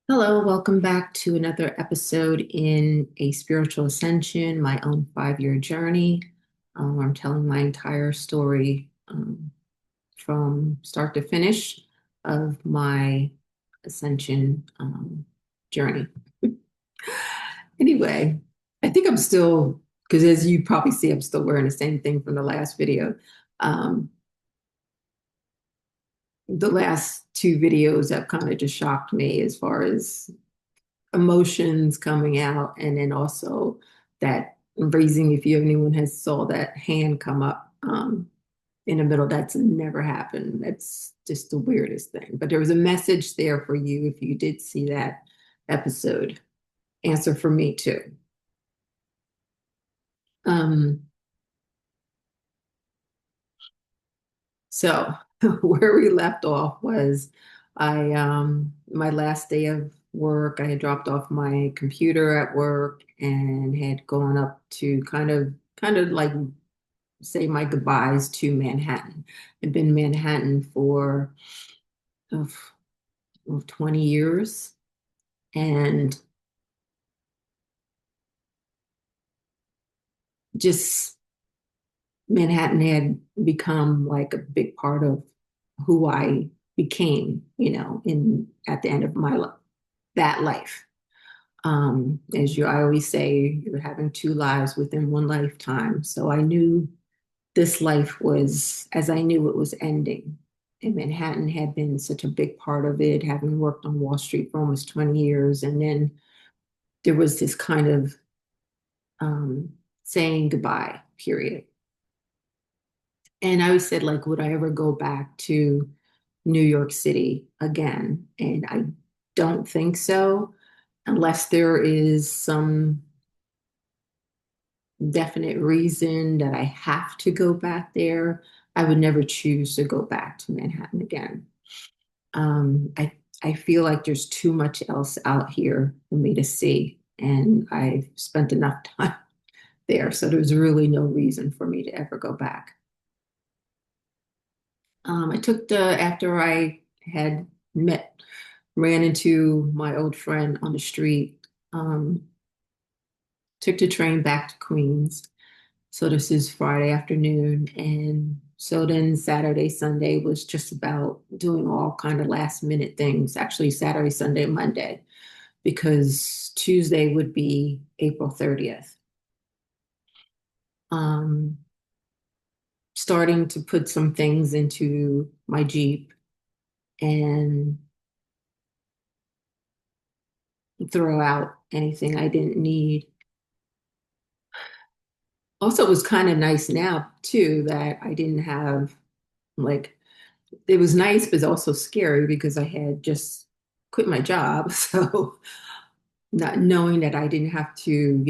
Hello, welcome back to another episode in a Spiritual Ascension, my own 5-year journey. I'm telling my entire story from start to finish of my ascension journey. Anyway, I think I'm still, because as you probably see, I'm still wearing the same thing from the last video. Um, the last two videos have kind of just shocked me as far as emotions coming out, and then also that raising, if you anyone has saw that hand come up in the middle, that's never happened. That's just the weirdest thing, but there was a message there for you if you did see that episode. Answer for me too. um so where we left off was I my last day of work, I had dropped off my computer at work and had gone up to kind of like say my goodbyes to Manhattan. I've been in Manhattan for oh, 20 years, and just Manhattan had become like a big part of who I became, in at the end of my life, that life. As I always say, you're having two lives within one lifetime. So I knew this life was, as I knew it was ending. And Manhattan had been such a big part of it, having worked on Wall Street for almost 20 years. And then there was this kind of um, saying goodbye period. And I always said, like, would I ever go back to New York City again? And I don't think so, unless there is some definite reason that I have to go back there. I would never choose to go back to Manhattan again. I feel like there's too much else out here for me to see, and I've spent enough time there, so there's really no reason for me to ever go back. I took the After I had ran into my old friend on the street, took the train back to Queens. So this is Friday afternoon. And so then Saturday, Sunday was just about doing all kind of last minute things. Actually, Saturday, Sunday, Monday, because Tuesday would be April 30th. Um, Starting to put some things into my Jeep and throw out anything I didn't need. Also, it was kind of nice now too that I didn't have, like, it was nice, but also scary because I had just quit my job. So not knowing that I didn't have to,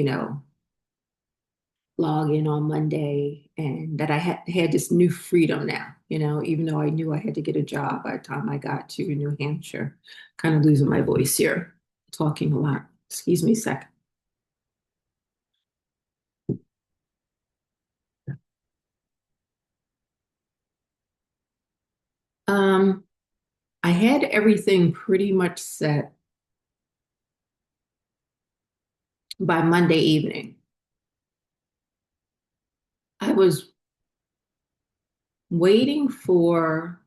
log in on Monday, and that I had this new freedom now, even though I knew I had to get a job by the time I got to New Hampshire. Kind of losing my voice here, talking a lot. Excuse me a second. Um, I had everything pretty much set by Monday evening. I was waiting for,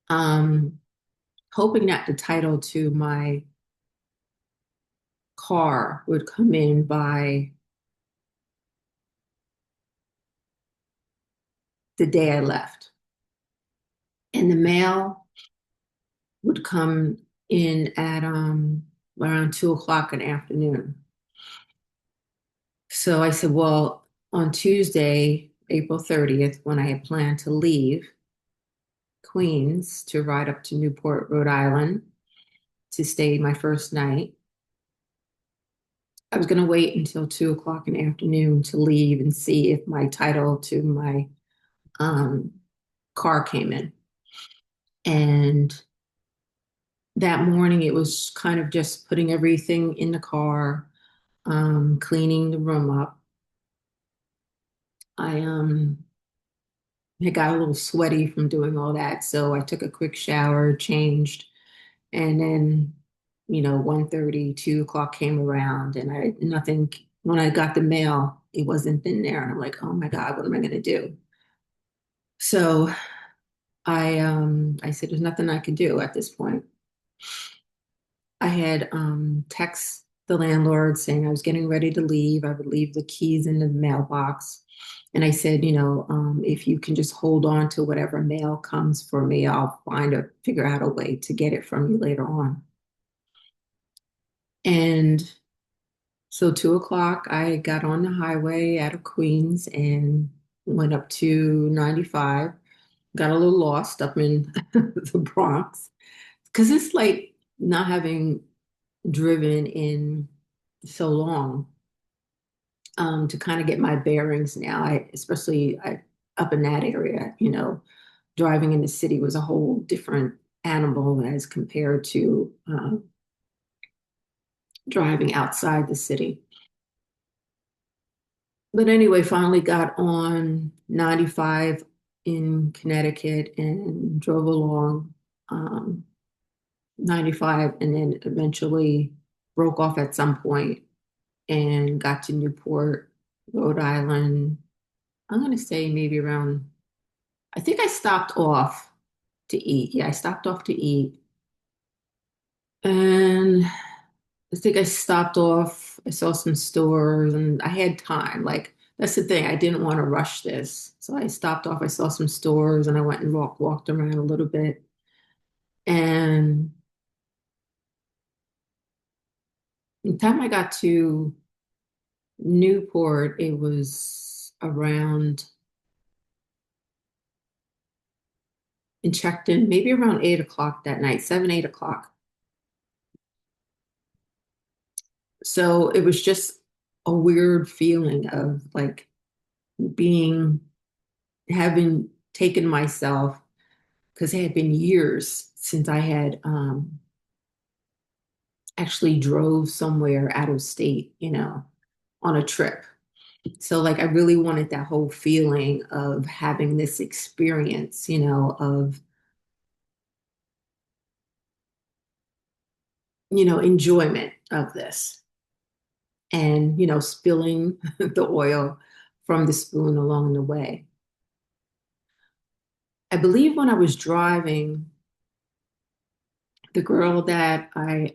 um, hoping that the title to my car would come in by the day I left. And the mail would come in at around 2 o'clock in the afternoon. So I said, well, on Tuesday, April 30th, when I had planned to leave Queens to ride up to Newport, Rhode Island to stay my first night, I was going to wait until 2 o'clock in the afternoon to leave and see if my title to my um, car came in. And that morning, it was kind of just putting everything in the car, cleaning the room up. I got a little sweaty from doing all that, so I took a quick shower, changed, And then, 1:30, 2 o'clock came around and nothing, when I got the mail, it wasn't in there. And I'm like, oh my God, what am I going to do? So I said, there's nothing I can do at this point. I had text the landlord saying I was getting ready to leave. I would leave the keys in the mailbox. And I said, if you can just hold on to whatever mail comes for me, I'll figure out a way to get it from you later on. And so 2 o'clock, I got on the highway out of Queens and went up to 95, got a little lost up in the Bronx. Because it's like not having driven in so long, to kind of get my bearings now. Especially up in that area, driving in the city was a whole different animal as compared to driving outside the city. But anyway, finally got on 95 in Connecticut and drove along, 95, and then eventually broke off at some point and got to Newport, Rhode Island. I'm going to say maybe around, I think I stopped off to eat. Yeah, I stopped off to eat. And I think I stopped off, I saw some stores and I had time. Like, that's the thing. I didn't want to rush this. So I stopped off, I saw some stores and I went and walked around a little bit. And by the time I got to Newport, it was around and checked in maybe around 8 o'clock that night, 7, 8 o'clock. So it was just a weird feeling of like being, having taken myself, because it had been years since I had actually drove somewhere out of state, on a trip. So like I really wanted that whole feeling of having this experience, of, enjoyment of this and, spilling the oil from the spoon along the way. I believe when I was driving, the girl that I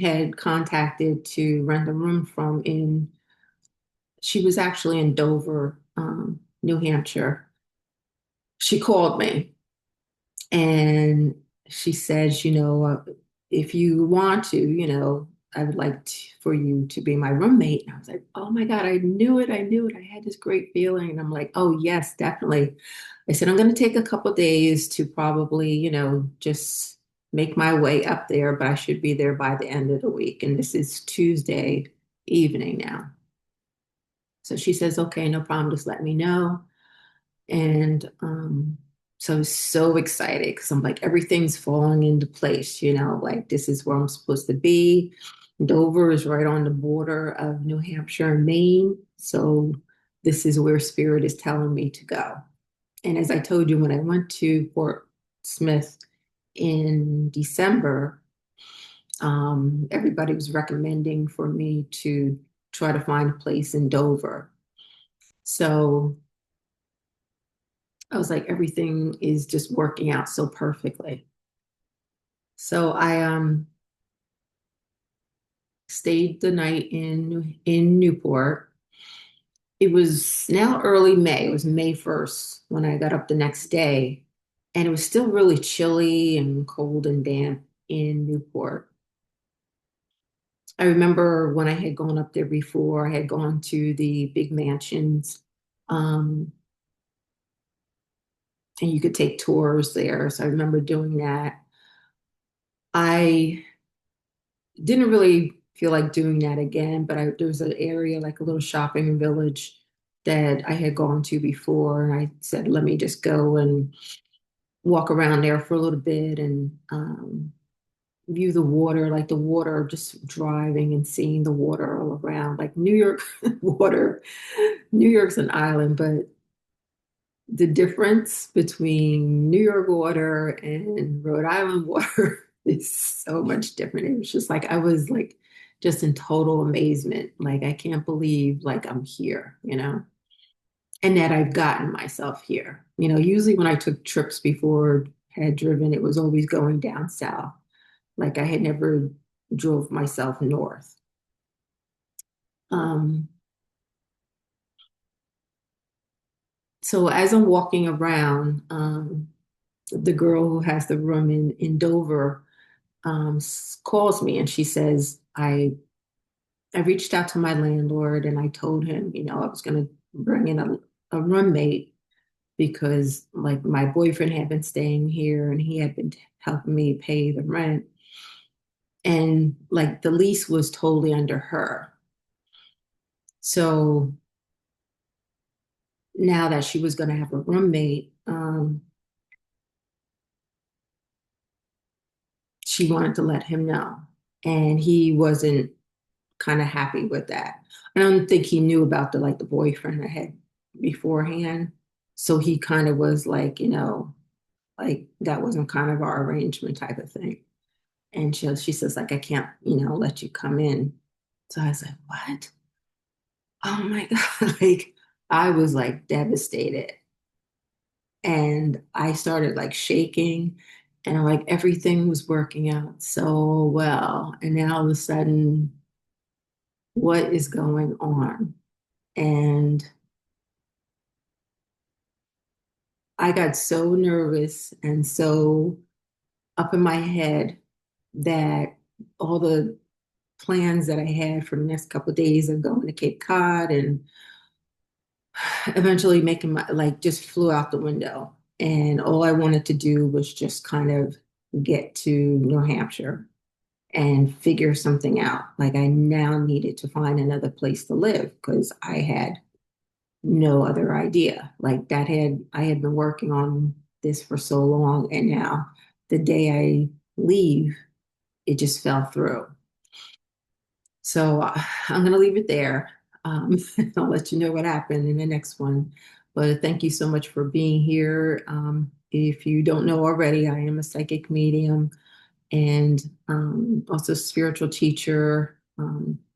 had contacted to rent a room from she was actually in Dover, New Hampshire. She called me and she says, if you want to, I would like for you to be my roommate. And I was like, oh my God, I knew it. I knew it. I had this great feeling. And I'm like, oh, yes, definitely. I said, I'm going to take a couple days to probably, just make my way up there, but I should be there by the end of the week. And this is Tuesday evening now. So she says, okay, no problem. Just let me know. And so I was so excited because I'm like, everything's falling into place, like this is where I'm supposed to be. Dover is right on the border of New Hampshire and Maine. So this is where Spirit is telling me to go. And as I told you, when I went to Fort Smith in December, everybody was recommending for me to try to find a place in Dover. So I was like, everything is just working out so perfectly. So I stayed the night in Newport. It was now early May. It was May 1st when I got up the next day, and it was still really chilly and cold and damp in Newport. I remember when I had gone up there before, I had gone to the big mansions, um, and you could take tours there. So I remember doing that. I didn't really feel like doing that again, but there was an area, like a little shopping village that I had gone to before. And I said, let me just go and walk around there for a little bit and view the water, like the water, just driving and seeing the water all around, like New York water. New York's an island, but the difference between New York water and Rhode Island water is so much different. It was just like I was like just in total amazement. Like I can't believe like I'm here, and that I've gotten myself here. Usually when I took trips before, had driven, it was always going down south. Like I had never drove myself north. Um, so as I'm walking around, the girl who has the room in Dover calls me and she says, I reached out to my landlord and I told him, I was going to bring in a roommate because like my boyfriend had been staying here and he had been helping me pay the rent. And like the lease was totally under her. So now that she was going to have a roommate, she wanted to let him know. And he wasn't kind of happy with that. I don't think he knew about the boyfriend I had beforehand. So he kind of was like, like that wasn't kind of our arrangement type of thing. And she says, like, I can't, let you come in. So I was like, what? Oh my God. Like I was like devastated. And I started like shaking and like everything was working out so well. And then all of a sudden, what is going on? And I got so nervous and so up in my head that all the plans that I had for the next couple of days of going to Cape Cod and eventually making my like just flew out the window. And all I wanted to do was just kind of get to New Hampshire and figure something out. Like I now needed to find another place to live because I had no other idea. Like that had I had been working on this for so long, and now the day I leave, it just fell through. So I'm going to leave it there. I'll let you know what happened in the next one. But thank you so much for being here. If you don't know already, I am a psychic medium and also spiritual teacher.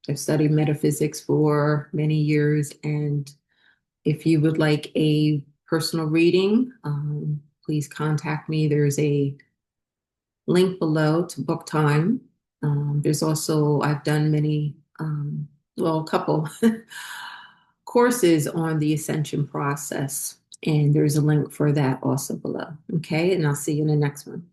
I've studied metaphysics for many years. And if you would like a personal reading, please contact me. There's a link below to book time. There's also, I've done many, well, a couple courses on the ascension process, and there's a link for that also below. Okay, and I'll see you in the next one.